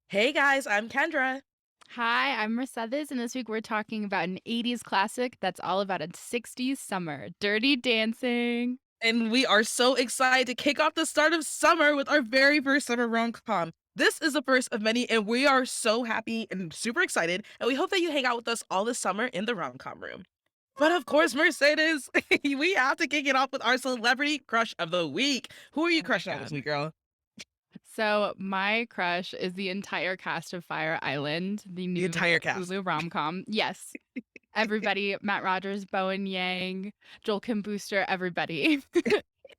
Hey guys, I'm Kendra, Hi, I'm Mercedes, and this week we're talking about an 80s classic that's all about a 60s summer, Dirty Dancing. and we are so excited to kick off the start of summer with our very first summer rom-com. This is the first of many, and we are so happy and super excited, and we hope that you hang out with us all this summer in the rom-com room. But of course, Mercedes, we have to kick it off with our celebrity crush of the week. Who are you Oh my crushing on this God. week, girl? So, my crush is the entire cast of Fire Island, the The new entire cast. Hulu rom-com. Yes, everybody, Matt Rogers, Bowen Yang, Joel Kim Booster, everybody.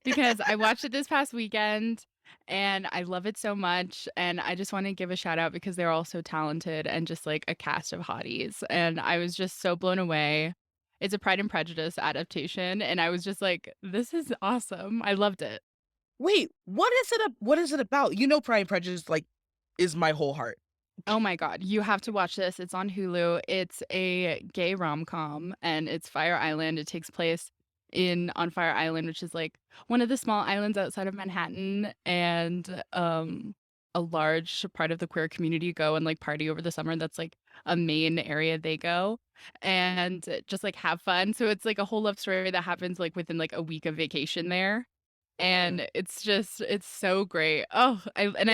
Because I watched it this past weekend and I love it so much. And I just want to give a shout out because they're all so talented and just like a cast of hotties. And I was just so blown away. It's a Pride and Prejudice adaptation. And I was just like, this is awesome. I loved it. Wait, what is it about? You know Pride and Prejudice, like, is my whole heart. Oh my God. You have to watch this. It's on Hulu. It's a gay rom com and it's Fire Island. It takes place on Fire Island, which is like one of the small islands outside of Manhattan. And a large part of the queer community go and like party over the summer. That's like a main area they go and just like have fun. So it's like a whole love story that happens like within like a week of vacation there. And it's so great. I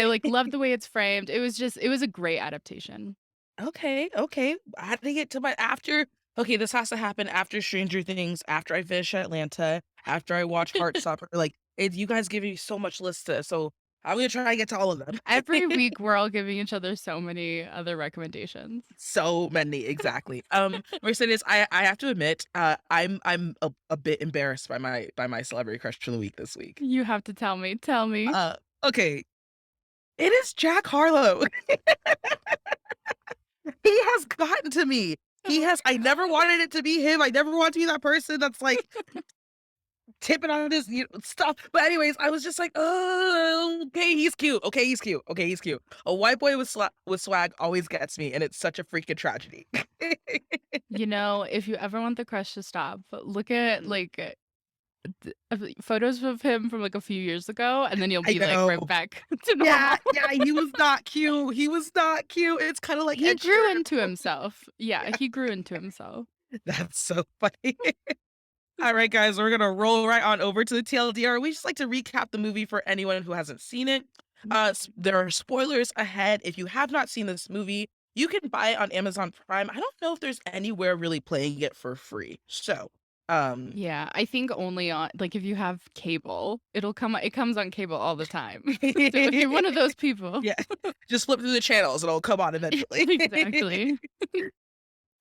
like love the way it's framed. It was a great adaptation. Okay, okay. I had to get to my after. Okay, this has to happen after Stranger Things, after I finish Atlanta, after I watch Heartstopper. Like, you guys give me so much lista, so I'm gonna try to get to all of them. Every week we're all giving each other so many other recommendations. So many, exactly. Mercedes, I have to admit, I'm a bit embarrassed by my celebrity crush for the week this week. You have to tell me. Tell me. Uh, okay, it is Jack Harlow. He has gotten to me. Oh He has. my I never god. wanted it to be him. I never want to be that person that's like tipping on this stuff. But anyways, I was just like, oh, okay, he's cute. Okay, he's cute. Okay, he's cute. A white boy with with swag always gets me, and it's such a freaking tragedy. You know, if you ever want the crush to stop, look at like photos of him from like a few years ago, and then you'll I be like right know. back to Yeah, normal. yeah, he was not cute. He was not cute. It's kind of like He Ed grew Sheeran. into himself. Yeah, Yeah, he grew into himself. that's so funny. All right, guys, we're gonna roll right on over to the TLDR. We just like to recap the movie for anyone who hasn't seen it. There are spoilers ahead. If you have not seen this movie, you can buy it on Amazon Prime. I don't know if there's anywhere really playing it for free. So, um, Yeah, I think only on like if you have cable, it comes on cable all the time. So if you're one of those people. yeah, just flip through the channels and it'll come on eventually. Exactly.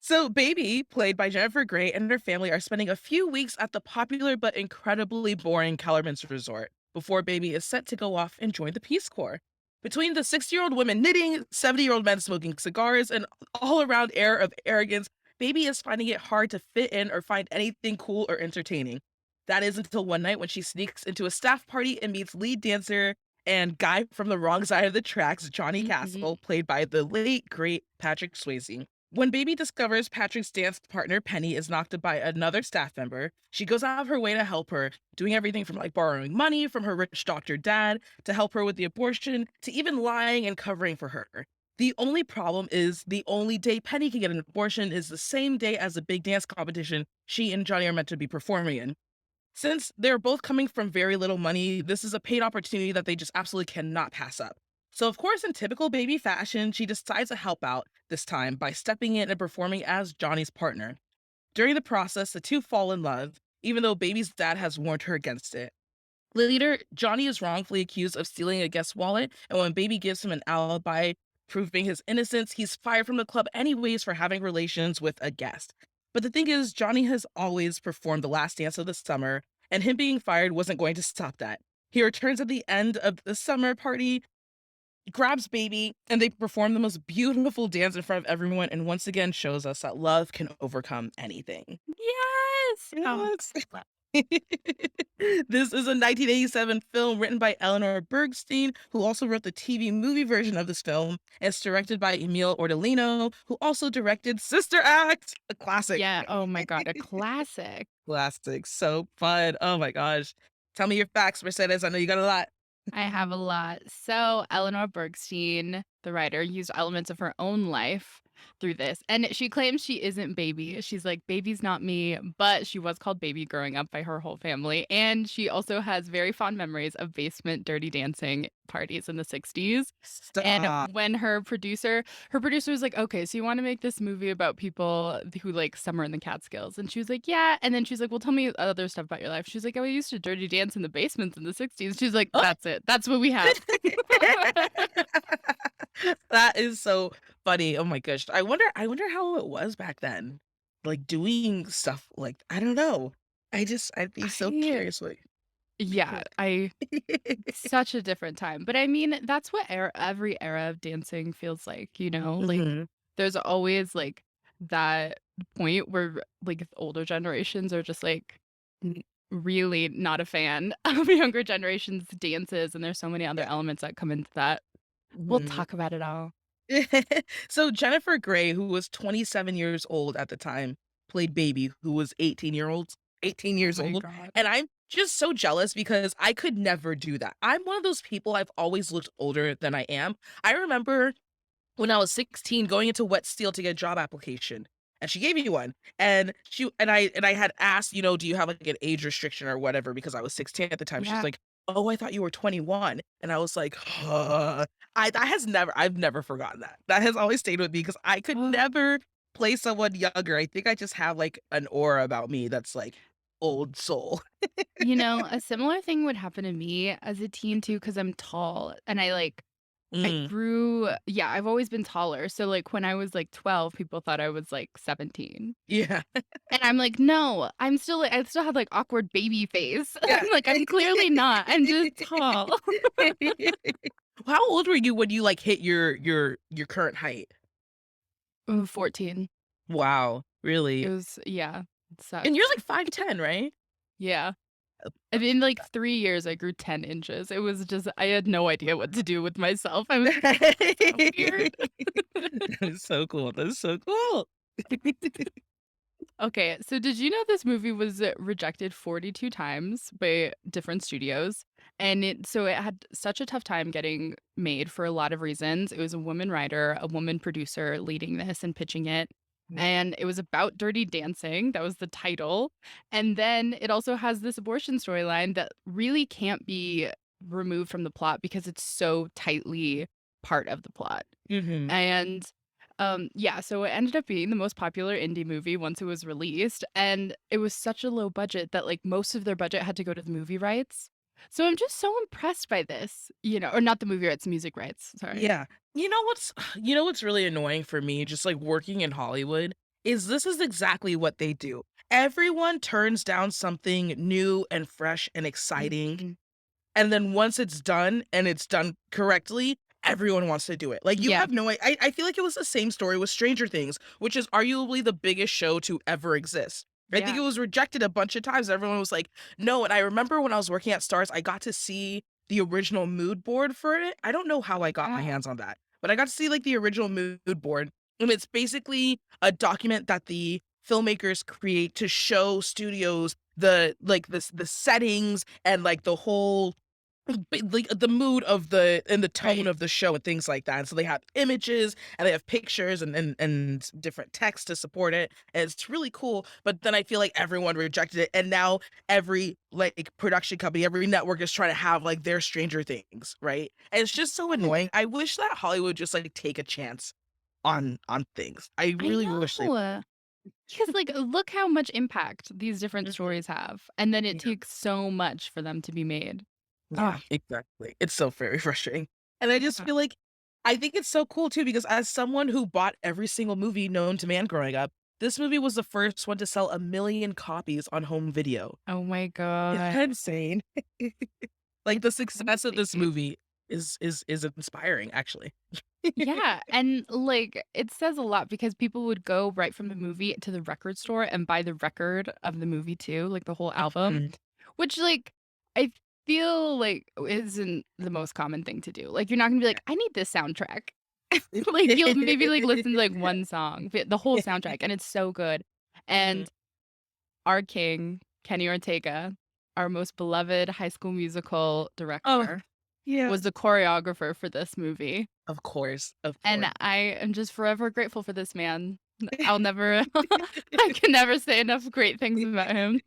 So, Baby, played by Jennifer Grey, and her family are spending a few weeks at the popular but incredibly boring Kellerman's Resort before Baby is set to go off and join the Peace Corps. Between the 60-year-old women knitting, 70-year-old men smoking cigars, and all around air of arrogance, Baby is finding it hard to fit in or find anything cool or entertaining. That is until one night when she sneaks into a staff party and meets lead dancer and guy from the wrong side of the tracks, Johnny Mhm. Castle, played by the late, great Patrick Swayze. When Baby discovers Patrick's dance partner, Penny, is knocked up by another staff member, she goes out of her way to help her, doing everything from like borrowing money from her rich doctor dad to help her with the abortion to even lying and covering for her. The only problem is the only day Penny can get an abortion is the same day as the big dance competition she and Johnny are meant to be performing in. Since they're both coming from very little money, this is a paid opportunity that they just absolutely cannot pass up. So, of course, in typical Baby fashion, she decides to help out this time by stepping in and performing as Johnny's partner. During the process, the two fall in love, even though Baby's dad has warned her against it. Later, Johnny is wrongfully accused of stealing a guest's wallet, and when Baby gives him an alibi proving his innocence, he's fired from the club anyways for having relations with a guest. But the thing is, Johnny has always performed the last dance of the summer, and him being fired wasn't going to stop that. He returns at the end of the summer party, grabs Baby, and they perform the most beautiful dance in front of everyone, and once again shows us that love can overcome anything. Yes. Oh, Yes. well, This is a 1987 film written by Eleanor Bergstein, who also wrote the TV movie version of this film. It's directed by Emil Ordolino, who also directed Sister Act, a classic. yeah. Oh my God, a classic. Classic. So fun. Oh my gosh. Tell me your facts, Mercedes. I know you got a lot. I have a lot. So, Eleanor Bergstein, the writer, used elements of her own life through this. And she claims she isn't Baby. She's like, Baby's not me, but she was called Baby growing up by her whole family. And she also has very fond memories of basement dirty dancing parties in the 60s. And Stop. when her producer was like, okay, so you want to make this movie about people who like summer in the Catskills? And she was like, yeah. And then she's like, well, tell me other stuff about your life. She's like, oh, I used to dirty dance in the basements in the 60s. She's like, that's it. That's what we have. That is so funny. Oh my gosh. I wonder how it was back then. Like doing stuff like I don't know. I'd be so I, curious what yeah, I, such a different time. But I mean, that's what every era of dancing feels like, you know? Like, Mhm. there's always like that point where like older generations are just like, really not a fan of younger generation's dances, and there's so many other Yeah. elements that come into that. We'll Mhm. talk about it all. So Jennifer Grey, who was 27 years old at the time, played Baby, who was 18 Oh years my old, god. and I'm just so jealous because I could never do that. I'm one of those people I've always looked older than I am. I remember when I was 16 going into Wet Steel to get a job application, and she gave me one, and I had asked, "Do you have, like, an age restriction or whatever?" Because I was 16 at the time. She's Yeah. like, "Oh, I thought you were 21." And I was like, "Huh." I've never forgotten that. That has always stayed with me because I could Uh, never play someone younger. I think I just have, like, an aura about me that's, like, old soul. a similar thing would happen to me as a teen too, because I'm tall and I Mm. grew yeah, I've always been taller. So like when I was like 12, people thought I was like 17. Yeah. And I'm like, no, I still have like awkward baby face. Yeah. I'm like, I'm clearly not. I'm just tall. How old were you when you, like, hit your current height? 14. Wow, It really? was yeah, it And you're sucks. like 5'10", right? Yeah. Uh, And in like 3 years, I grew 10 inches. It was just I had no idea what to do with myself. I was like, "This is so weird." That is so cool, that is so cool. Okay, so did you know this movie was rejected 42 times by different studios? And it had such a tough time getting made for a lot of reasons. It was a woman writer, a woman producer leading this and pitching it. Mm, And it was about dirty dancing. That was the title. And then it also has this abortion storyline that really can't be removed from the plot because it's so tightly part of the plot. mhm. And, yeah, so it ended up being the most popular indie movie once it was released, and it was such a low budget that, like, most of their budget had to go to the movie rights. So I'm just so impressed by this, or not the movie rights, music rights, sorry. Yeah. You know what's really annoying for me, just, like, working in Hollywood, is this is exactly what they do. Everyone turns down something new and fresh and exciting. Mhm. And then once it's done and it's done correctly, everyone wants to do it. Like, you Yeah, have no I feel like it was the same story with Stranger Things, which is arguably the biggest show to ever exist. I think yeah. it was rejected a bunch of times. Everyone was like, "No," and I remember when I was working at Stars, I got to see the original mood board for it. I don't know how I got my Ah, hands on that, but I got to see, like, the original mood board, and it's basically a document that the filmmakers create to show studios the settings and, like, the whole like, the mood of the tone right. of the show and things like that, and so they have images, and they have pictures and different text to support it, and it's really cool, but then I feel like everyone rejected it, and now every, like, production company, every network is trying to have, like, their Stranger Things, right? And it's just so Yeah, annoying. I wish that Hollywood just, like, take a chance on things. I I really wish they know. Because, like, look how much impact these different Mhm. stories have, and then it Yeah. takes so much for them to be made. Yeah, Oh, exactly. It's so very frustrating. And I just yeah. feel like I think it's so cool too because as someone who bought every single movie known to man growing up, this movie was the first one to sell 1,000,000 copies on home video. Oh my Isn't god. that insane? Like, the success of this Crazy. movie is inspiring, actually. Yeah, and, like, it says a lot because people would go right from the movie to the record store and buy the record of the movie too, like, the whole album, Mhm. which, like, I feel like isn't the most common thing to do. Like, you're not gonna be like, "I need this soundtrack." Like, you'll maybe, like, listen to, like, one song, but the whole soundtrack, and it's so good. Mhm. And our king, Kenny Ortega, our most beloved High School Musical Oh, director. Yeah. was the choreographer for this movie, Of course, of and course. I am just forever grateful for this man. I'll never I can never say enough great things about him.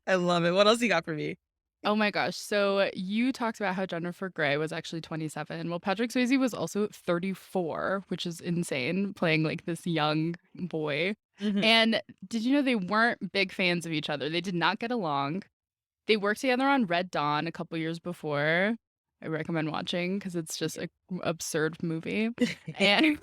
I love it. What else you got for me? Oh my gosh. So you talked about how Jennifer Grey was actually 27. Well, Patrick Swayze was also 34, which is insane, playing like this young boy. Mhm. And did you know they weren't big fans of each other? They did not get along. They worked together on Red Dawn a couple years before. I recommend watching because it's just Yeah. a absurd movie. And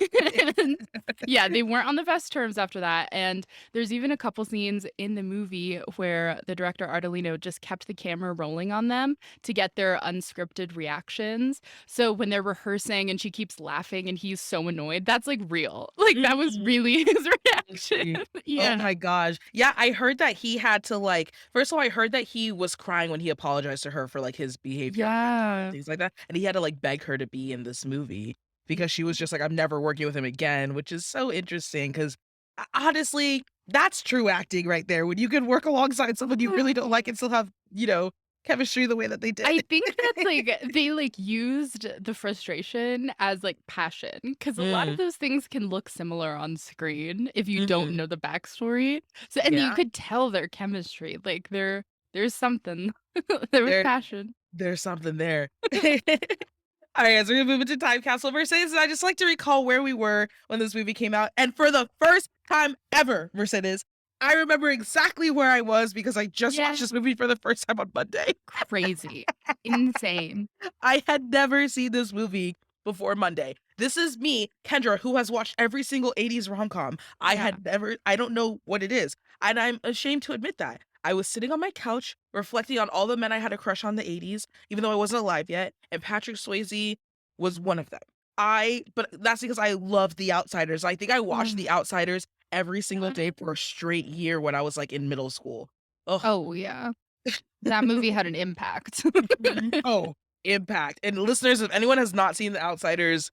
yeah, they weren't on the best terms after that. And there's even a couple scenes in the movie where the director Ardolino just kept the camera rolling on them to get their unscripted reactions. So when they're rehearsing and she keeps laughing and he's so annoyed, that's like real. Like that was Mhm. really his reaction. Really? Oh Yeah. my gosh. Yeah, I heard that he had to, like first of all, I heard that he was crying when he apologized to her for, like, his behavior on Red Dawn and Yeah. things like that, and he had to, like, beg her to be in this movie because she was just like, "I'm never working with him again," which is so interesting 'cause honestly, that's true acting right there, when you can work alongside someone you really don't like and still have, chemistry the way that they I did. think that's, like they, like, used the frustration as, like, passion because a lot of Mm, those things can look similar on screen if you don't mhm. know the backstory. So and you Yeah, could tell their chemistry, like, there's something. There was there passion. there's something there. Alright, so we're gonna move into Time Capsule Mercedes, and I just like to recall where we were when this movie came out, and for the first time ever, Mercedes, I remember exactly where I was because I just watched Yeah. this movie for the first time on Monday. Crazy. Insane. I had never seen this movie before Monday. This is me, Kendra, who has watched every single 80s rom-com. Yeah. I don't know what it is, and I'm ashamed to admit that. I was sitting on my couch reflecting on all the men I had a crush on the 80s, even though I wasn't alive yet, and Patrick Swayze was one of them. But that's because I loved The Outsiders. I think I watched Oh, The Outsiders every single day for a straight year when I was, like, in middle school. Ugh. oh, yeah. That movie had an impact. Mhm. Oh, impact. And listeners, if anyone has not seen The Outsiders,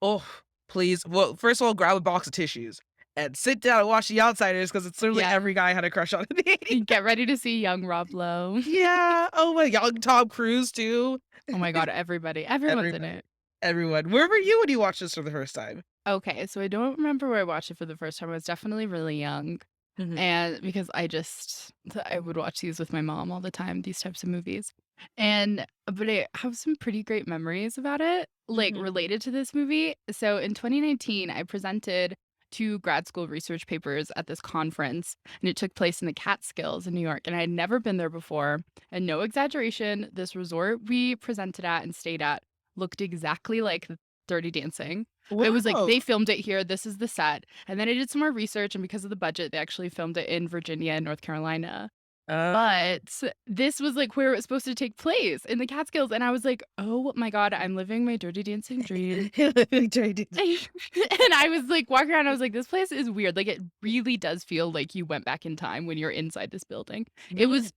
oh, please. Well, first of all, grab a box of tissues and sit down and watch The Outsiders because it's literally Yeah. every guy had a crush on in the 80s. Get ready to see young Rob Lowe. Yeah. Oh my god, Tom Cruise too. Oh my god, everybody. Everyone's in Everybody. it. Everyone. Where were you when you watched this for the first time? Okay, so I don't remember where I watched it for the first time. I was definitely really young. Mhm. And because I would watch these with my mom all the time, these types of movies. And but I have some pretty great memories about it, like Mhm. related to this movie. So in 2019, I presented two grad school research papers at this conference, and it took place in the Catskills in New York. And I had never been there before. And no exaggeration, this resort we presented at and stayed at looked exactly like Dirty Dancing. It was like, Wow. they filmed it here, this is the set, and then I did some more research, and because of the budget, they actually filmed it in Virginia and North Carolina. Uh, But this was, like, where it was supposed to take place, in the Catskills, and I was like, "Oh my god, I'm living my Dirty Dancing dream." And I was, like, walking around, I was like, "This place is weird." Like, it really does feel like you went back in time when you're inside this building. It Mhm. was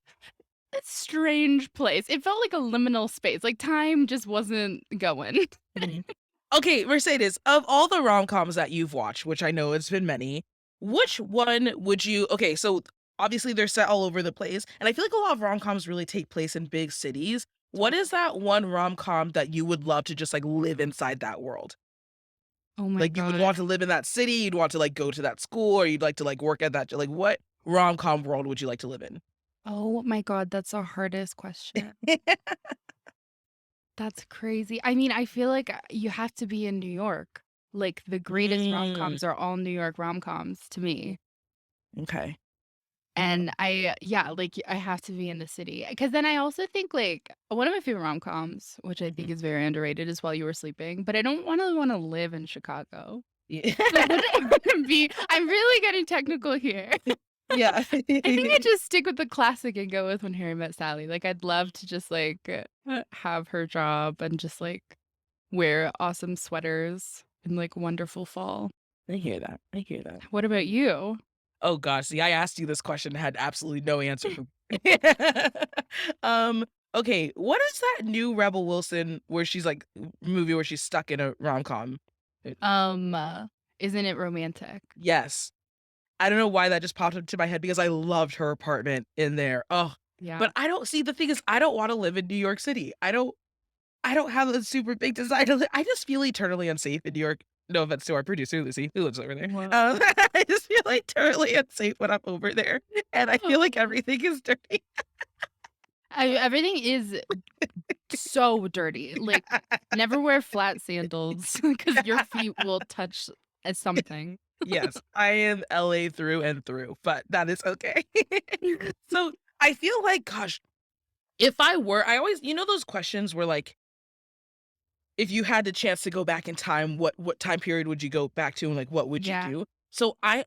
a strange place. It felt like a liminal space, like, time just wasn't going. Mhm. Okay, Mercedes, of all the rom-coms that you've watched, which I know it's been many, which one would you okay, so obviously they're set all over the place, and I feel like a lot of rom-coms really take place in big cities. What is that one rom-com that you would love to just, like, live inside that world? Oh my Like, you would god. want to live in that city, you'd want to, like, go to that school, or you'd like to, like, work at that like, what rom-com world would you like to live in? Oh my god, that's the hardest question. That's crazy. I mean, I feel like, you have to be in New York. Like, the greatest Mm, rom-coms are all New York rom-coms to me. okay. Okay. And yeah, like, I have to be in the city. Because then I also think, like, one of my favorite rom-coms, which I think Mhm. is very underrated, is While You Were Sleeping, but I don't wanna live in Chicago. Yeah. So would it be I'm really getting technical here. Yeah. I think I'd just stick with the classic and go with When Harry Met Sally. Like, I'd love to just, like, have her job and just, like, wear awesome sweaters in, like, wonderful fall. I hear that, I hear that. What about you? Oh gosh, see, I asked you this question and had absolutely no answer for Um, okay, what is that new Rebel Wilson where she's, like movie where she's stuck in a rom-com? Um, uh, isn't it romantic? Yes. I don't know why that just popped into my head because I loved her apartment in there. Oh, Yeah. but I don't see, the thing is, I don't wanna live in New York City. I don't have a super big desire to I just feel eternally unsafe in New York. No offense to our producer, Lucy, who lives over there. What? I just feel eternally unsafe when I'm over there, and I feel like everything is dirty. Everything is so dirty. Like, never wear flat sandals because your feet will touch something. Yes, I am LA through and through, but that is okay. So, I feel like, gosh, if I were I always those questions where, like, if you had the chance to go back in time, what time period would you go back to and, like, what would you Yeah. do? So, my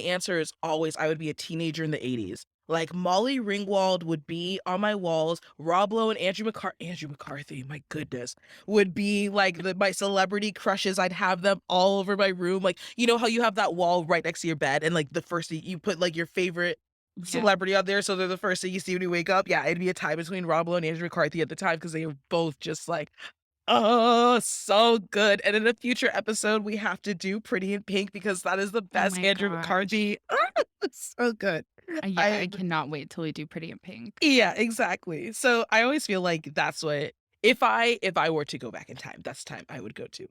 answer is always I would be a teenager in the '80s. Like, Molly Ringwald would be on my walls, Rob Lowe and Andrew McCarthy, my goodness, would be, like, my celebrity crushes, I'd have them all over my room, like, you know how you have that wall right next to your bed and, like, the first thing you put, like, your favorite Yeah. celebrity on there, so they're the first thing you see when you wake up? Yeah, it'd be a tie between Rob Lowe and Andrew McCarthy at the time because they were both just, like, oh, so good, and in a future episode, we have to do Pretty in Pink because that is the Oh best my Andrew gosh. McCarthy. It's so good. Yeah, I I cannot wait till we do Pretty in Pink. Yeah, exactly. So, I always feel like that's what if I were to go back in time, that's the time I would go to.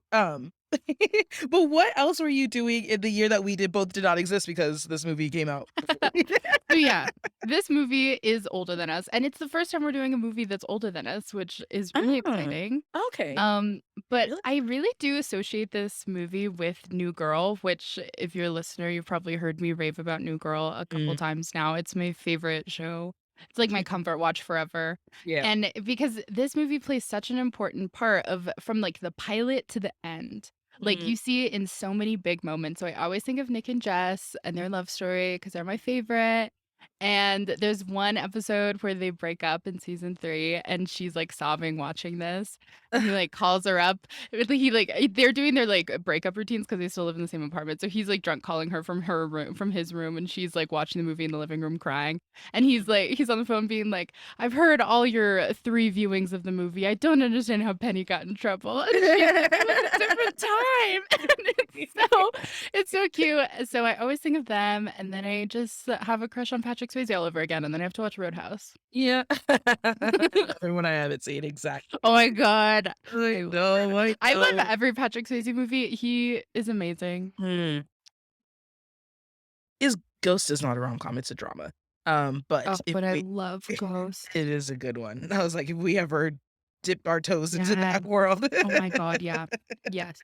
But what else were you doing in the year that we did not exist because this movie came out before we did? So yeah, this movie is older than us, and it's the first time we're doing a movie that's older than us, which is really Oh, exciting. okay. Um, but Really? I really do associate this movie with New Girl, which if you're a listener, you've probably heard me rave about New Girl a couple Mm, times now. It's my favorite show. It's like my comfort watch forever. yeah. And because this movie plays such an important part of from like the pilot to the end. Like Mm. you see it in so many big moments. So I always think of Nick and Jess and their love story because they're my favorite. And there's one episode where they break up in season 3 and she's like sobbing watching this. And he like calls her up. They're doing their like breakup routines because they still live in the same apartment. So he's like drunk calling her from his room and she's like watching the movie in the living room crying. And he's on the phone being like, I've heard all your 3 viewings of the movie. I don't understand how Penny got in trouble. And she's like, it was a different time. And it's so cute. So I always think of them, and then I just have a crush on Patrick Swayze all over again, and then I have to watch Roadhouse. Yeah. When I haven't seen exactly. Oh my god. I I know, I I love know. every Patrick Swayze movie. He is amazing. Hmm. Is Ghost is not a rom-com, it's a drama. Oh, But if but I we love Ghost. it is a good one. I was like, if we ever dipped our toes into Yeah. that world. Oh my god, yeah. Yes.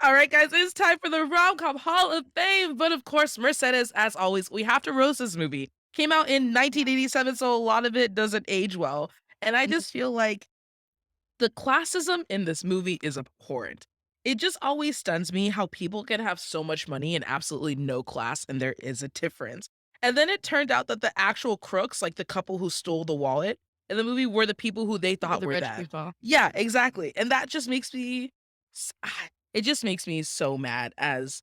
All right, guys, it's time for the Rom-Com Hall of Fame. But of course, Mercedes, as always, we have to roast this movie. Came out in 1987, so a lot of it doesn't age well. And I Mm, just feel like the classism in this movie is abhorrent. It just always stuns me how people can have so much money and absolutely no class, and there is a difference. And then it turned out that the actual crooks, like the couple who stole the wallet in the movie, were the people who they for thought the were rich bad. people. Yeah, exactly. And that just makes me, it just makes me so mad as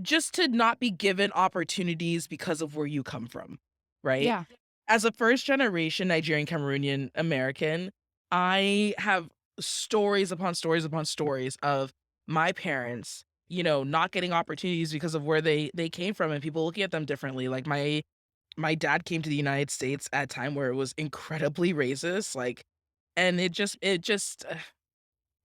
just to not be given opportunities because of where you come from, right? Yeah. As a first generation Nigerian Cameroonian American, I have stories upon stories upon stories of my parents, not getting opportunities because of where they came from and people looking at them differently. Like my dad came to the United States at a time where it was incredibly racist, like, and it just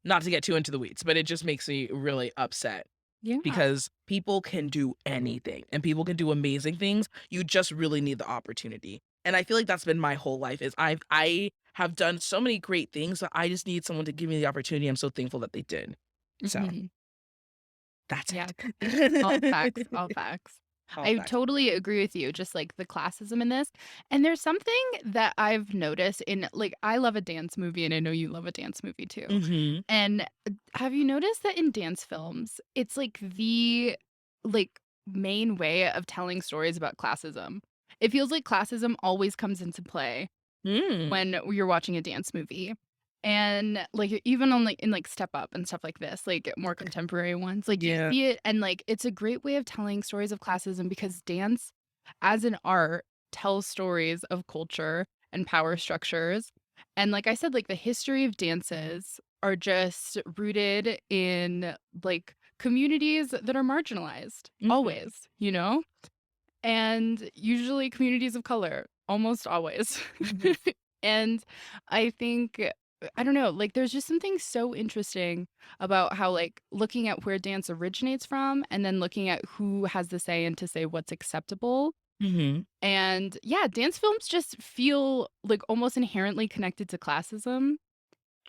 not to get too into the weeds, but it just makes me really upset Yeah. because people can do anything and people can do amazing things. You just really need the opportunity. And I feel like that's been my whole life is I have done so many great things, but I just need someone to give me the opportunity. I'm so thankful that they did. So Mhm. that's Yeah. All facts, it. all facts. All I facts. totally agree with you, just like the classism in this. And there's something that I've noticed in like I love a dance movie and I know you love a dance movie too. Mhm. And have you noticed that in dance films, it's like the like main way of telling stories about classism. It feels like classism always comes into play Mm. when you're watching a dance movie. And, like, even on, like in, like, Step Up and stuff like this, like, more contemporary ones, like, you Yeah. see it and, like, it's a great way of telling stories of classism because dance, as an art, tells stories of culture and power structures. And like I said, like, the history of dances are just rooted in, like, communities that are marginalized, Mhm. always, you know? And usually communities of color, almost always. Mhm. And I think I don't know, like, there's just something so interesting about how, like, looking at where dance originates from and then looking at who has the say to say what's acceptable. Mhm. And yeah, dance films just feel like almost inherently connected to classism.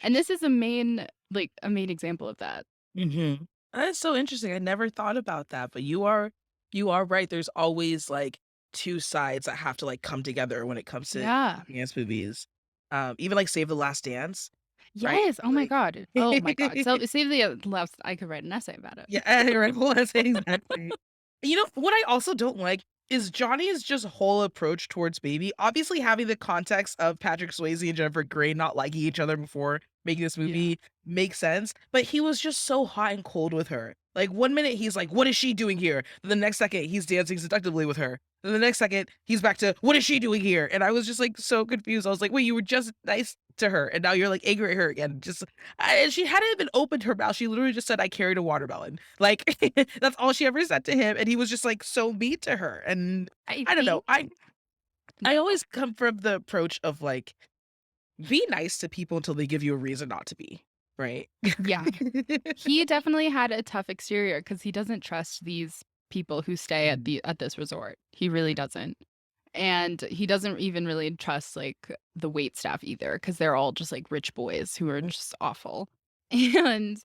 And this is a main example of that. Mhm. That's so interesting. I never thought about that, but you are right. There's always, like, 2 sides that have to, like, come together when it comes to Yeah. dance movies. Even, like, Save the Last Dance, right? Yes. Oh my Like god. Oh my god. So Save the Last I could write an essay about it. Yeah, right, well, that's exactly. You know, what I also don't like is Johnny's just whole approach towards Baby, obviously having the context of Patrick Swayze and Jennifer Grey not liking each other before making this Yeah. movie makes sense, but he was just so hot and cold with her. Like, one minute he's like, "What is she doing here?" Then the next second, he's dancing seductively with her. Then the next second, he's back to, "What is she doing here?" And I was just, like, so confused. I was like, "Wait, you were just nice to her, and now you're, like, angry at her again." Just and she hadn't even opened her mouth. She literally just said, "I carried a watermelon." Like, that's all she ever said to him, and he was just, like, so mean to her, and I I don't know. think I always come from the approach of, like, be nice to people until they give you a reason not to be, right? yeah. He definitely had a tough exterior because he doesn't trust these people who stay at Mhm, this resort. He really doesn't. And he doesn't even really trust, like, the wait staff either, because 'cause they're all just, like, rich boys who are mm, just awful. And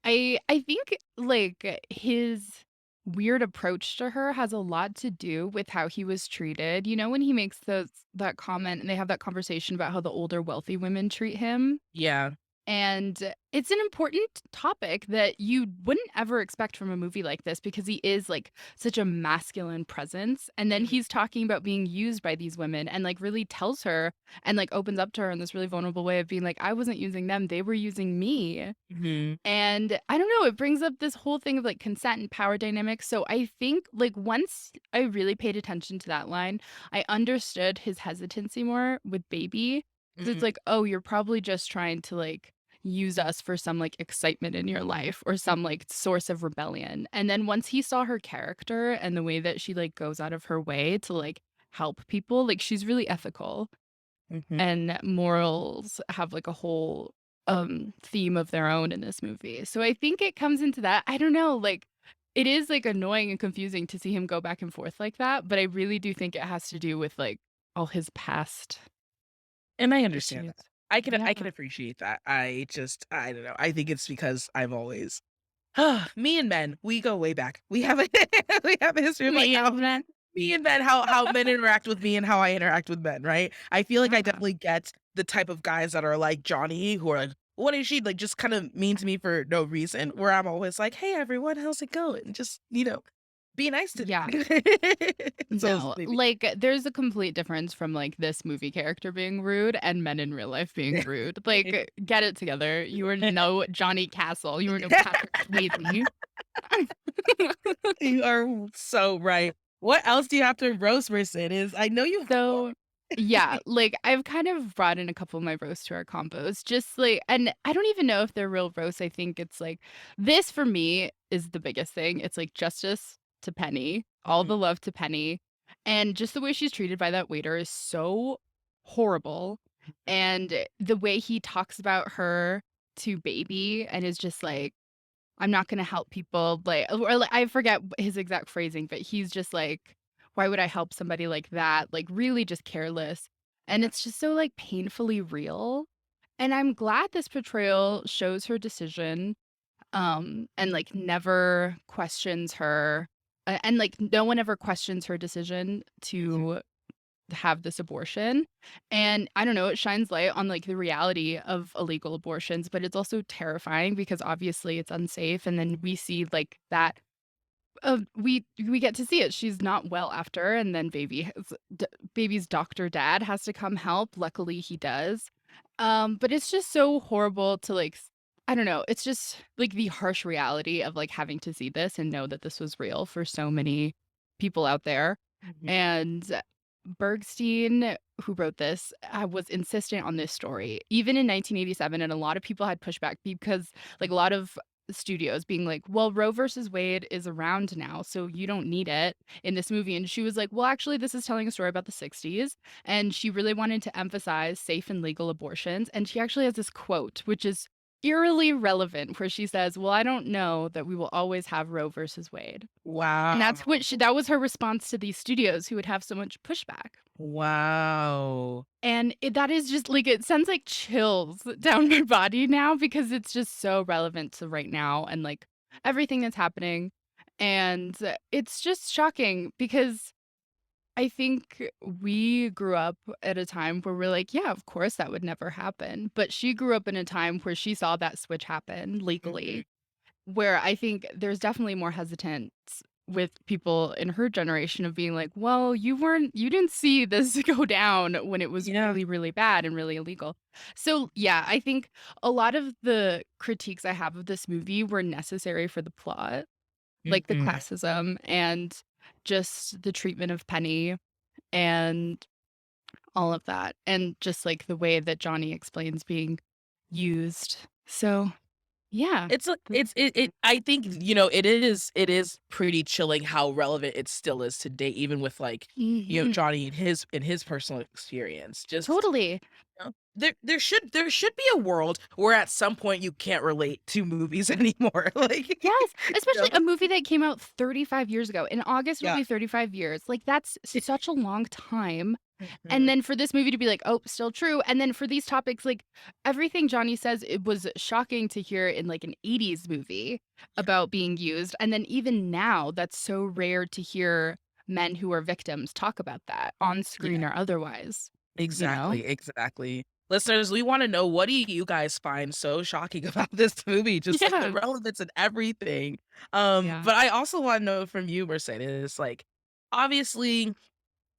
I think, like, his weird approach to her has a lot to do with how he was treated. You know, when he makes that comment and they have that conversation about how the older wealthy women treat him? yeah, And it's an important topic that you wouldn't ever expect from a movie like this because he is like such a masculine presence. And then mhm, he's talking about being used by these women and like really tells her and like opens up to her in this really vulnerable way of being like, I wasn't using them, they were using me. mhm, And I don't know, it brings up this whole thing of like consent and power dynamics. So I think like once I really paid attention to that line, I understood his hesitancy more with Baby. 'Cause it's mhm, like, oh, you're probably just trying to like use us for some like excitement in your life or some like source of rebellion. And then once he saw her character and the way that she like goes out of her way to like help people, like she's really ethical mhm. and morals have like a whole theme of their own in this movie. So I think it comes into that. I don't know, like it is like annoying and confusing to see him go back and forth like that, but I really do think it has to do with like all his past And I understand issues. that. Yeah. I can appreciate that. I don't know. I think it's because I've always me and men, we go way back. We have a we have a history of, like, Me how and then me and men how men interact with me and how I interact with men, right? I feel like I yeah. definitely get the type of guys that are like Johnny, who are like, "What is she?" Like, just kinda mean to me for no reason, where I'm always like, "Hey, everyone, how's it going?" Just, be nice to me. Yeah. So, No, maybe like, there's a complete difference from, like, this movie character being rude and men in real life being rude. Like, get it together. You are no Johnny Castle. You are no Patrick Swayze. You are so right. What else do you have to roast Mercedes? I know you have more. So, yeah, like, I've kind of brought in a couple of my roasts to our combos, just, like and I don't even know if they're real roasts, I think it's, like this for me is the biggest thing. It's, like, justice to Penny, all Mhm, the love to Penny, and just the way she's treated by that waiter is so horrible, and the way he talks about her to Baby and is just like I'm not gonna help people, like or like, I forget his exact phrasing, but he's just like, "Why would I help somebody like that?" Like, really just careless, and yeah, it's just so, like, painfully real, and I'm glad this portrayal shows her decision, and, like, never questions her, and, like, no one ever questions her decision mhm, to have this abortion. And I don't know, it shines light on like the reality of illegal abortions, but it's also terrifying because obviously it's unsafe. And then we see like that we get to see it. She's not well after, and then baby's doctor dad has to come help. Luckily, he does. But it's just so horrible to like. I don't know. It's just like the harsh reality of like having to see this and know that this was real for so many people out there. mhm, And Bergstein, who wrote this, was insistent on this story, even in 1987, and a lot of people had pushback because, like, a lot of studios being like, "Well, Roe versus Wade is around now, so you don't need it in this movie." And she was like, "Well, actually, this is telling a story about the 60s." And she really wanted to emphasize safe and legal abortions. And she actually has this quote, which is eerily relevant, where she says, "Well, I don't know that we will always have Roe versus Wade." And Wow. that's what that was her response to these studios who would have so much pushback. Wow. And that is just like it sends like chills down my body now because it's just so relevant to right now and like everything that's happening. And it's just shocking because I think we grew up at a time where we're like, yeah, of course that would never happen. But she grew up in a time where she saw that switch happen Mhm. legally, where I think there's definitely more hesitance with people in her generation of being like, "Well, you didn't see this go down when it was Yeah. really, really bad and really illegal." So, yeah, I think a lot of the critiques I have of this movie were necessary for the plot, like the Mhm. classism and just the treatment of Penny and all of that, and just, like, the way that Johnny explains being used. So, yeah. It's a Th it I think, it is pretty chilling how relevant it still is today, even with, like, Mhm. Johnny and his personal experience. Just, Totally. there should be a world where at some point you can't relate to movies anymore, like, Yes, especially know? a movie that came out 35 years ago. In August, it'll Yeah. be 35 years. Like, that's such a long time. And Mhm. then for this movie to be like, "Oh, still true." And then for these topics, like, everything Johnny says, it was shocking to hear in, like, an '80s movie Yeah. about being used. And then even now, that's so rare to hear men who are victims talk about that on Yeah. screen or otherwise, you know? Exactly, exactly. Listeners, we wanna know, what do you guys find so shocking about this movie? Just, like, the Yeah. relevance and everything. Yeah. But I also wanna know from you, Mercedes, like, obviously,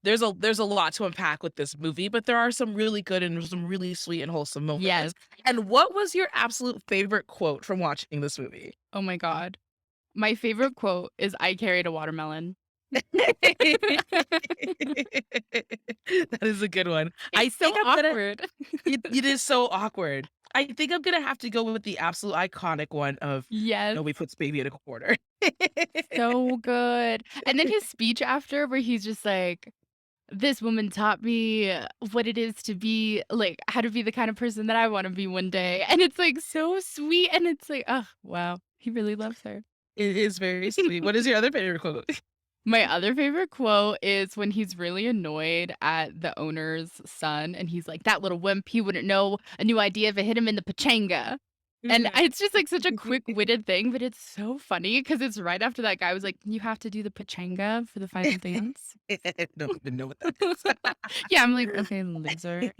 there's a lot to unpack with this movie, but there are some really good and some really sweet and wholesome moments. Yes. And what was your absolute favorite quote from watching this movie? Oh my god. My favorite quote is, "I carried a watermelon." That is a good one. I It's think so I'm gonna awkward. it is so awkward. I think I'm gonna have to go with the absolute iconic one of, Yes, "Nobody puts baby in a corner." so good. And then his speech after where he's just like, "This woman taught me what it is to be like, how to be the kind of person that I wanna be one day." And it's, like, so sweet, and it's like, oh, wow, he really loves her. It is very sweet. What is your other favorite quote? My other favorite quote is when he's really annoyed at the owner's son, and he's like, "That little wimp, he wouldn't know a new idea if it hit him in the pachanga." And Mhm. it's just, like, such a quick-witted thing, but it's so funny because it's right after that guy was like, "You have to do the pachanga for the final dance?" Don't even know what that is. Yeah, I'm like, "Okay, loser."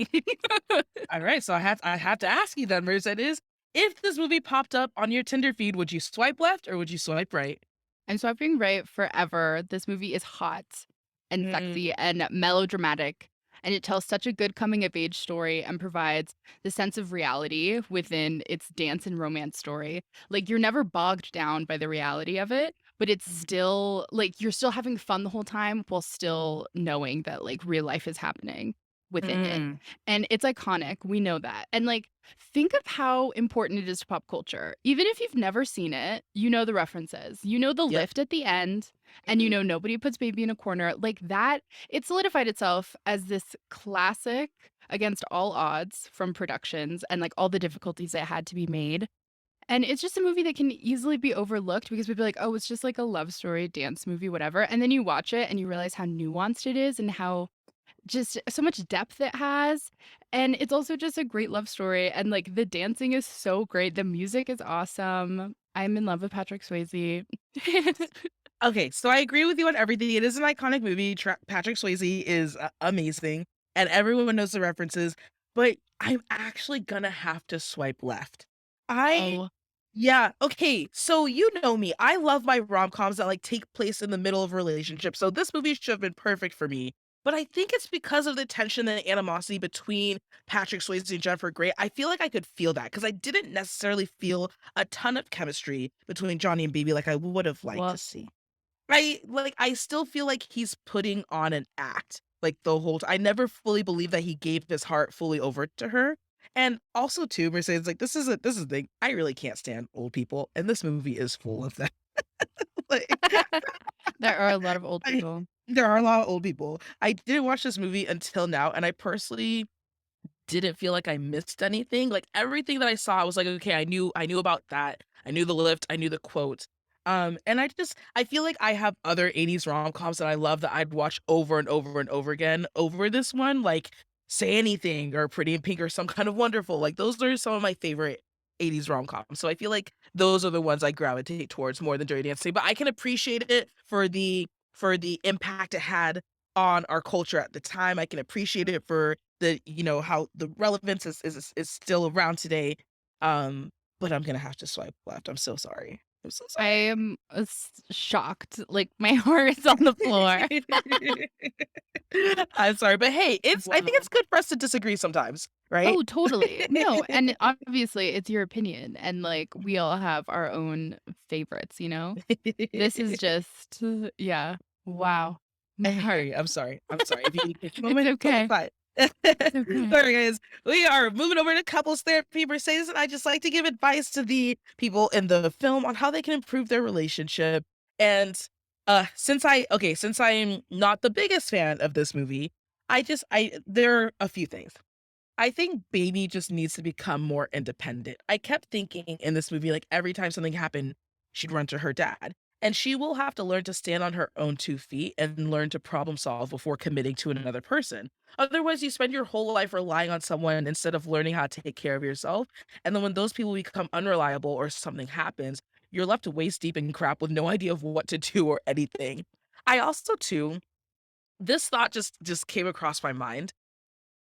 Alright, so I have to ask you then, Mercedes, if this movie popped up on your Tinder feed, would you swipe left or would you swipe right? I'm swiping right forever. This movie is hot and Mm, sexy and melodramatic, and it tells such a good coming of age story and provides the sense of reality within its dance and romance story. Like, you're never bogged down by the reality of it, but it's mhm, still like you're still having fun the whole time while still knowing that like real life is happening within it. mm. And it's iconic. We know that. And like think of how important it is to pop culture. Even if you've never seen it, you know the references. You know the Yep. lift at the end, and you Mhm. know nobody puts baby in a corner. Like that, it solidified itself as this classic against all odds from productions and like all the difficulties that had to be made. And it's just a movie that can easily be overlooked because we'd be like, oh, it's just like a love story, dance movie, whatever. And then you watch it and you realize how nuanced it is and how just so much depth it has, and it's also just a great love story, and, like, the dancing is so great, the music is awesome. I'm in love with Patrick Swayze. Okay, so I agree with you on everything. It is an iconic movie. Patrick Swayze is amazing, and everyone knows the references. But I'm actually gonna have to swipe left. I Oh, Yeah. Okay. So you know me. I love my rom-coms that like take place in the middle of relationships. So this movie should have been perfect for me. But I think it's because of the tension and animosity between Patrick Swayze and Jennifer Grey. I feel like I could feel that because I didn't necessarily feel a ton of chemistry between Johnny and Baby like I would have liked to woof. see. I still feel like he's putting on an act, like, the whole I never fully believed that he gave his heart fully over to her, And also too, Mercedes, like, this is the thing, I really can't stand old people, and this movie is full of them. Like, There are a lot of old I people. there are a lot of old people. I didn't watch this movie until now, and I personally didn't feel like I missed anything. Like, everything that I saw, I was like, "Okay, I knew about that. I knew the lift, I knew the quote." And I feel like I have other '80s rom-coms that I love that I'd watch over and over and over again over this one, like Say Anything or Pretty in Pink or Some Kind of Wonderful. Like, those are some of my favorite '80s rom-coms. So I feel like those are the ones I gravitate towards more than Dirty Dancing, but I can appreciate it for the impact it had on our culture at the time. I can appreciate it for how the relevance is still around today. But I'm gonna have to swipe left. I'm so sorry. I'm so I sorry. am, shocked, like, my heart is on the floor. I'm sorry, but hey, I think Wow. it's good for us to disagree sometimes, right? Oh, totally. No, and obviously, it's your opinion, and, like, we all have our own favorites, you know? This is just yeah. Wow. My heart. Hey, I'm sorry. I'm sorry. If you need to take a It's moment, totally okay. fine. It's okay. Sorry, guys. We are moving over to couples therapy, Mercedes, and I just like to give advice to the people in the film on how they can improve their relationship. And since I'm not the biggest fan of this movie, I there are a few things. I think Baby just needs to become more independent. I kept thinking in this movie, like, every time something happened, she'd run to her dad. And she will have to learn to stand on her own 2 feet and learn to problem solve before committing to another person. Otherwise, you spend your whole life relying on someone instead of learning how to take care of yourself. And then when those people become unreliable or something happens, you're left waist deep in crap with no idea of what to do or anything. I also too this thought just came across my mind.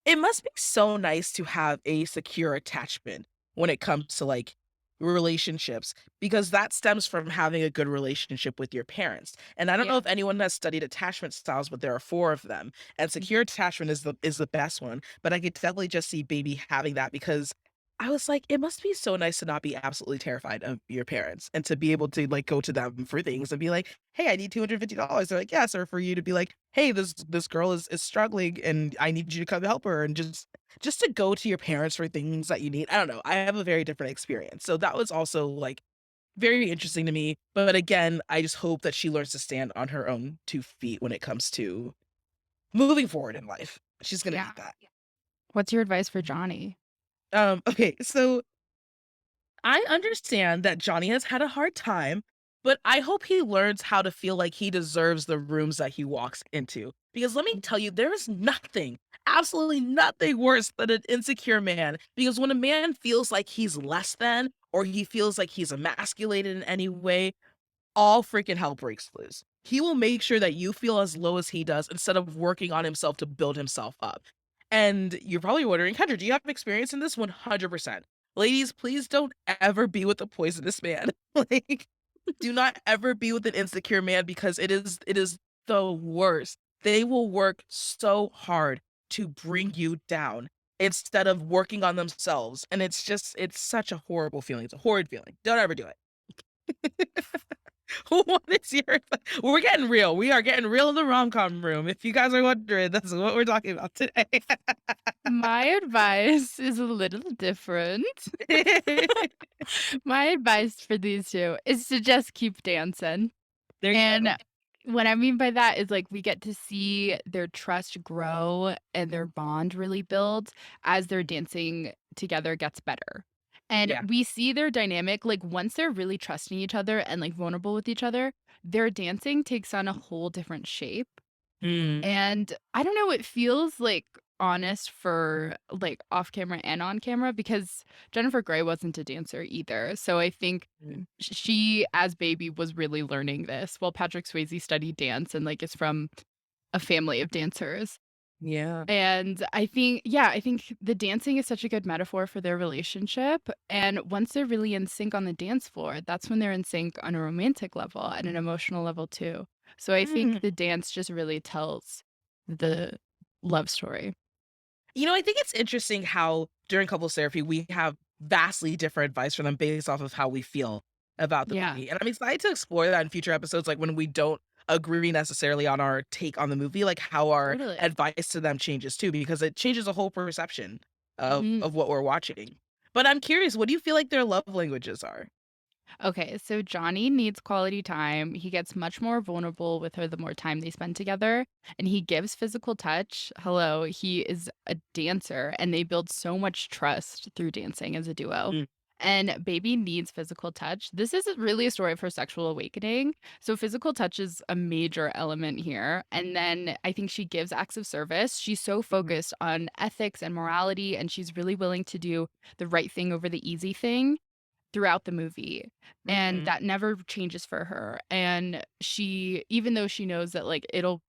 It must be so nice to have a secure attachment when it comes to, like, relationships, because that stems from having a good relationship with your parents, and I don't know Yeah. if anyone has studied attachment styles, but there are 4 of them, and secure Mhm. attachment is the best one, but I could definitely just see Baby having that because I was like, it must be so nice to not be absolutely terrified of your parents and to be able to, like, go to them for things and be like, "Hey, I need $250." They're like, "Yes," or for you to be like, "Hey, this girl is struggling and I need you to come help her," and just to go to your parents for things that you need. I don't know. I have a very different experience. So that was also, like, very interesting to me. But again, I just hope that she learns to stand on her own 2 feet when it comes to moving forward in life. She's gonna Yeah. need that. What's your advice for Johnny? Okay, so I understand that Johnny has had a hard time, but I hope he learns how to feel like he deserves the rooms that he walks into. Because let me tell you, there is nothing, absolutely nothing worse than an insecure man. Because when a man feels like he's less than, or he feels like he's emasculated in any way, all freaking hell breaks loose. He will make sure that you feel as low as he does instead of working on himself to build himself up. And you're probably wondering, Kendra, do you have experience in this? 100%. Ladies, please don't ever be with a poisonous man. Like, do not ever be with an insecure man because it is the worst. They will work so hard to bring you down instead of working on themselves. And it's such a horrible feeling. It's a horrid feeling. Don't ever do it. What is your we're getting real. We are getting real in the rom-com room. If you guys are wondering, that's what we're talking about today. My advice is a little different. My advice for these 2 is to just keep dancing. There you And go. what I mean by that is, like, we get to see their trust grow and their bond really build as their dancing together gets better. And Yeah. we see their dynamic, like, once they're really trusting each other and, like, vulnerable with each other, their dancing takes on a whole different shape. Mm, And I don't know, it feels, like, honest for, like, off camera and on camera because Jennifer Grey wasn't a dancer either, so I think mm. she, as Baby, was really learning this, while Patrick Swayze studied dance and, like, is from a family of dancers. Yeah. And I think yeah, I think the dancing is such a good metaphor for their relationship, and once they're really in sync on the dance floor, that's when they're in sync on a romantic level and an emotional level too. So I think Mm. the dance just really tells the love story. I think it's interesting how during couples therapy, we have vastly different advice from them based off of how we feel about the Yeah, movie, and I'm excited to explore that in future episodes, like, when we don't agree necessarily on our take on the movie, like, how our totally. advice to them changes too, because it changes the whole perception. Mhm. of what we're watching. But I'm curious, what do you feel like their love languages are? Okay, so Johnny needs quality time. He gets much more vulnerable with her the more time they spend together, and he gives physical touch. Hello, he is a dancer, and they build so much trust through dancing as a duo. Mm, And Baby needs physical touch. This is really a story of her sexual awakening. So, physical touch is a major element here. And then I think she gives acts of service. She's so mhm, focused on ethics and morality, and she's really willing to do the right thing over the easy thing throughout the movie, and mhm, that never changes for her, and she even though she knows that, like, it'll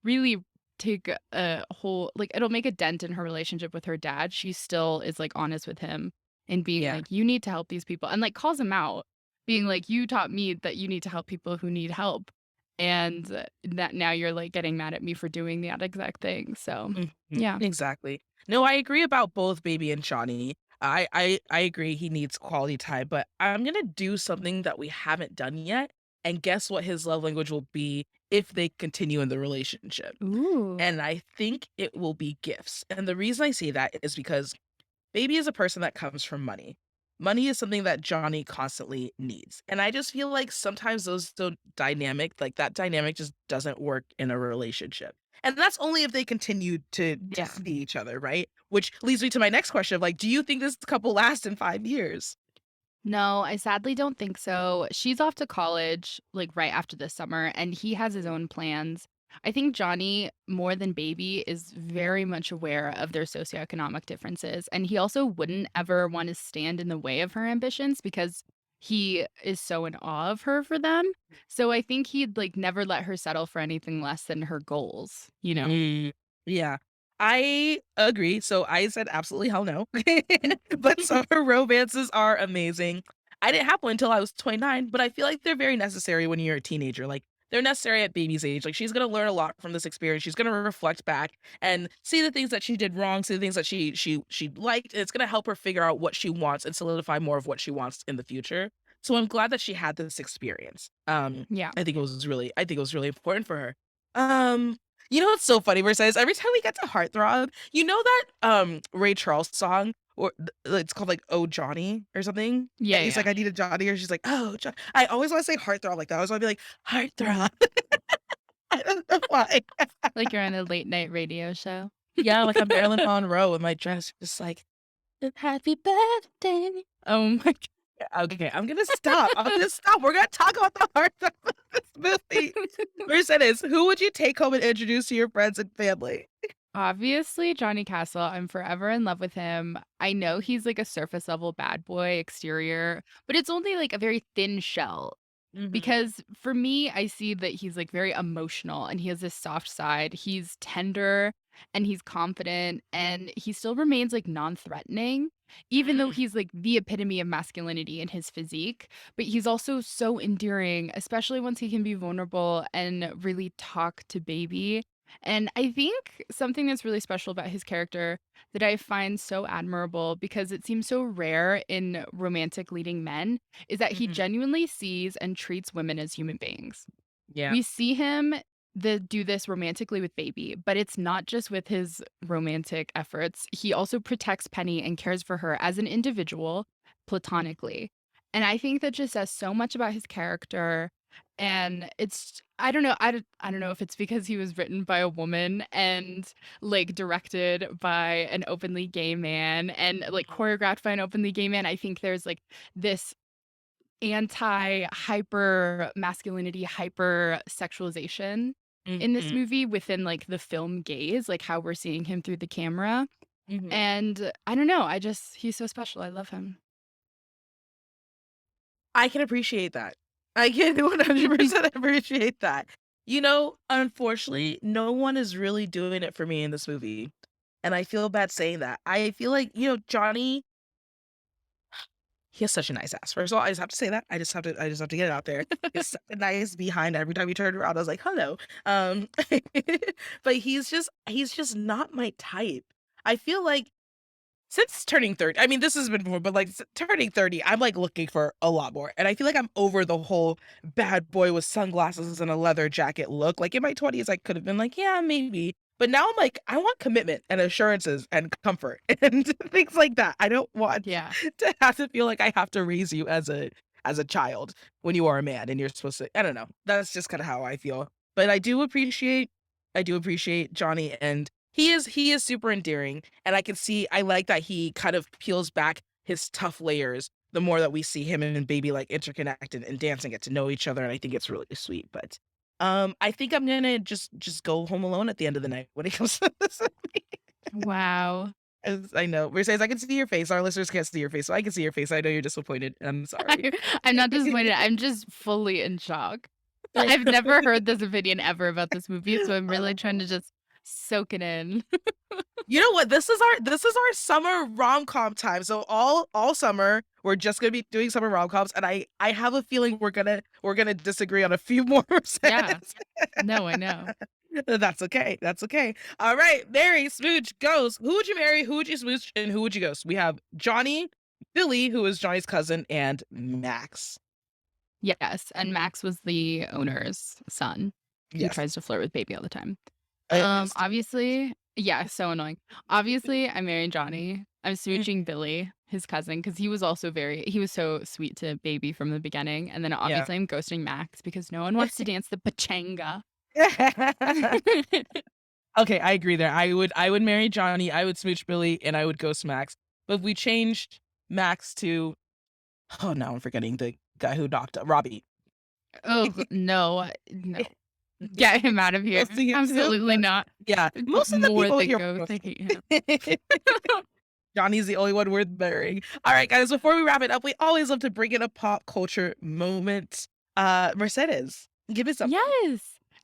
really take a whole like, it'll make a dent in her relationship with her dad, she still is, like, honest with him and being yeah. like, "You need to help these people," and, like, calls him out, being like, "You taught me that you need to help people who need help, and that now you're, like, getting mad at me for doing that exact thing," so, Mhm, yeah. exactly. No, I agree about both Baby and Shawnee. I agree he needs quality time, but I'm gonna do something that we haven't done yet, and guess what his love language will be if they continue in the relationship. Ooh. And I think it will be gifts. And the reason I say that is because Baby is a person that comes from money. Money is something that Johnny constantly needs. And I just feel like sometimes those don't dynamic, like that dynamic just doesn't work in a relationship. And that's only if they continue to Yeah. see each other, right? Which leads me to my next question of like, do you think this couple lasts in 5 years? No, I sadly don't think so. She's off to college, like, right after this summer, and he has his own plans. I think Johnny, more than Baby, is very much aware of their socioeconomic differences, and he also wouldn't ever wanna stand in the way of her ambitions because he is so in awe of her for them. So I think he'd, like, never let her settle for anything less than her goals, you know? Mm, yeah. I agree. So I said absolutely hell no. But summer romances are amazing. I didn't have one until I was 29, but I feel like they're very necessary when you're a teenager. Like they're necessary at baby's age. Like she's gonna learn a lot from this experience. She's gonna reflect back and see the things that she did wrong, see the things that she liked, and it's gonna help her figure out what she wants and solidify more of what she wants in the future. So I'm glad that she had this experience. Yeah. I think it was really important for her. Um, you know what's so funny, Versailles? Every time we get to Heartthrob, you know that, Ray Charles song or it's called, like, "Oh, Johnny" or something? Yeah, And he's yeah. like, "I need a Johnny," or she's like, "Oh, Jo" I always wanna say Heartthrob like that. I always wanna be like, "Heartthrob." I don't know why. Like you're on a late night radio show. Yeah, like I'm Marilyn Monroe with my dress, just like, "Happy birthday." Oh my Okay, I'm gonna stop. I'm gonna stop. We're gonna talk about the Heartthrob of this movie. Mercedes, who would you take home and introduce to your friends and family? Obviously, Johnny Castle, I'm forever in love with him. I know he's like a surface level bad boy exterior, but it's only like a very thin shell. Mhm, Because for me, I see that he's like very emotional and he has this soft side. He's tender and he's confident and he still remains like non threatening, even though mm, he's like the epitome of masculinity in his physique. But he's also so endearing, especially once he can be vulnerable and really talk to baby. And I think something that's really special about his character that I find so admirable because it seems so rare in romantic leading men is that he mhm. genuinely sees and treats women as human beings. Yeah. We see him do this romantically with Baby, but it's not just with his romantic efforts. He also protects Penny and cares for her as an individual Mhm, platonically. And I think that just says so much about his character. And it's I don't know if it's because he was written by a woman and like directed by an openly gay man and like mhm, choreographed by an openly gay man. I think there's like this anti-hyper masculinity, hyper sexualization in this mhm, movie within, like, the film gaze, like, how we're seeing him through the camera, mhm. and I don't know, I just he's so special, I love him. I can appreciate that. I can 100% appreciate that. You know, unfortunately, no one is really doing it for me in this movie, and I feel bad saying that. I feel like, Johnny, he has such a nice ass. First of all, I just have to say that. I just have to get it out there. It's such a nice behind every time he turned around, I was like, "Hello." But he's just not my type. I feel like since turning 30, I mean, this has been more, but, like, turning 30, I'm, like, looking for a lot more, and I feel like I'm over the whole bad boy with sunglasses and a leather jacket look. Like, in my 20s, I could have been like, "Yeah, maybe." But now I'm like, I want commitment and assurances and comfort and things like that. I don't want Yeah. to have to feel like I have to raise you as a child when you are a man and you're supposed to. I don't know. That's just kind of how I feel. But I do appreciate Johnny, and he is super endearing, and I like that he kind of peels back his tough layers the more that we see him and Baby like interconnected and dance and get to know each other, and I think it's really sweet. But I think I'm gonna just go home alone at the end of the night when it comes to this movie. Wow. As I know, Mercedes, I can see your face. Our listeners can't see your face, so I can see your face. I know you're disappointed. I'm sorry. I'm not disappointed. I'm just fully in shock. I've never heard this opinion ever about this movie, so I'm really trying to just soak it in. You know what? This is our summer rom-com time. So all summer, we're just gonna be doing summer rom-coms, and I have a feeling we're gonna disagree on a few more Yeah. percent. No, I know. That's okay. That's okay. All right, Mary, Smooch, Ghost. Who would you marry? Who would you smooch? And who would you ghost? We have Johnny, Billy, who is Johnny's cousin, and Max. Yes, and Max was the owner's son who Yes. tries to flirt with Baby all the time. Yes. Obviously yeah, so annoying. Obviously, I'm marrying Johnny. I'm Mm. smooching Billy, his cousin, because he was so sweet to Baby from the beginning, and then Yeah. obviously I'm ghosting Max because no one wants to dance the pachanga. Okay, I agree there. I would marry Johnny, I would smooch Billy, and I would ghost Max. But if we changed Max to oh, now I'm forgetting the guy who knocked up Robbie. Oh, no, no. Get him out of here. Ghosting him too? Absolutely not. Yeah, most of the More people than here ghost, are I hate him. ghosting. Johnny's the only one worth marrying. All right, guys, before we wrap it up, we always love to bring in a pop culture moment. Mercedes, give us something. Yes.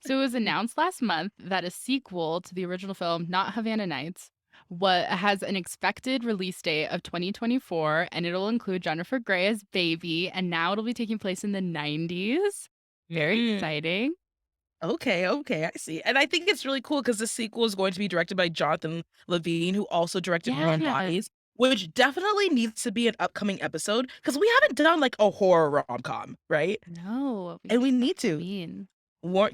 So it was announced last month that a sequel to the original film, not Havana Nights, what has an expected release date of 2024, and it'll include Jennifer Grey as Baby, and now it'll be taking place in the 90s. Very Mm, exciting. okay, okay, I see. And I think it's really cool because the sequel is going to be directed by Jonathan Levine, who also directed Warm Yeah. Bodies, which definitely needs to be an upcoming episode because we haven't done like a horror rom-com, right? No, we And we should need to. mean.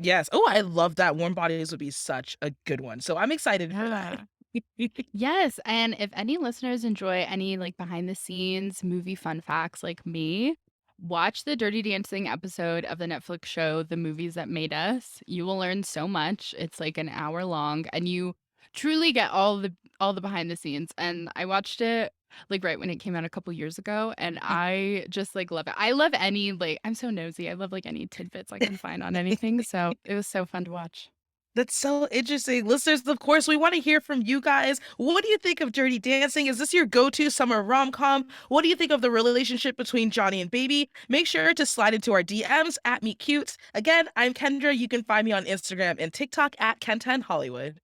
Yes. Oh, I love that. Warm Bodies would be such a good one. So I'm excited for that. Yeah. Yes, and if any listeners enjoy any like behind the scenes movie fun facts like me, watch the Dirty Dancing episode of the Netflix show The Movies That Made Us. You will learn so much. It's like an hour long and you truly get all the behind the scenes. And I watched it like right when it came out a couple years ago and I just like love it. I love any like I'm so nosy. I love like any tidbits I can find on anything. So it was so fun to watch. That's so interesting. Listeners, of course, we want to hear from you guys. What do you think of Dirty Dancing? Is this your go-to summer rom-com? What do you think of the relationship between Johnny and Baby? Make sure to slide into our DMs at Meet Cute. Again, I'm Kendra. You can find me on Instagram and TikTok at Ken10Hollywood.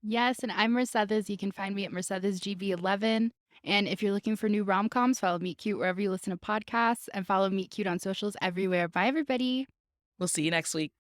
Yes, and I'm Mercedes. You can find me at MercedesGV11. And if you're looking for new rom-coms, follow Meet Cute wherever you listen to podcasts and follow Meet Cute on socials everywhere. Bye, everybody. We'll see you next week.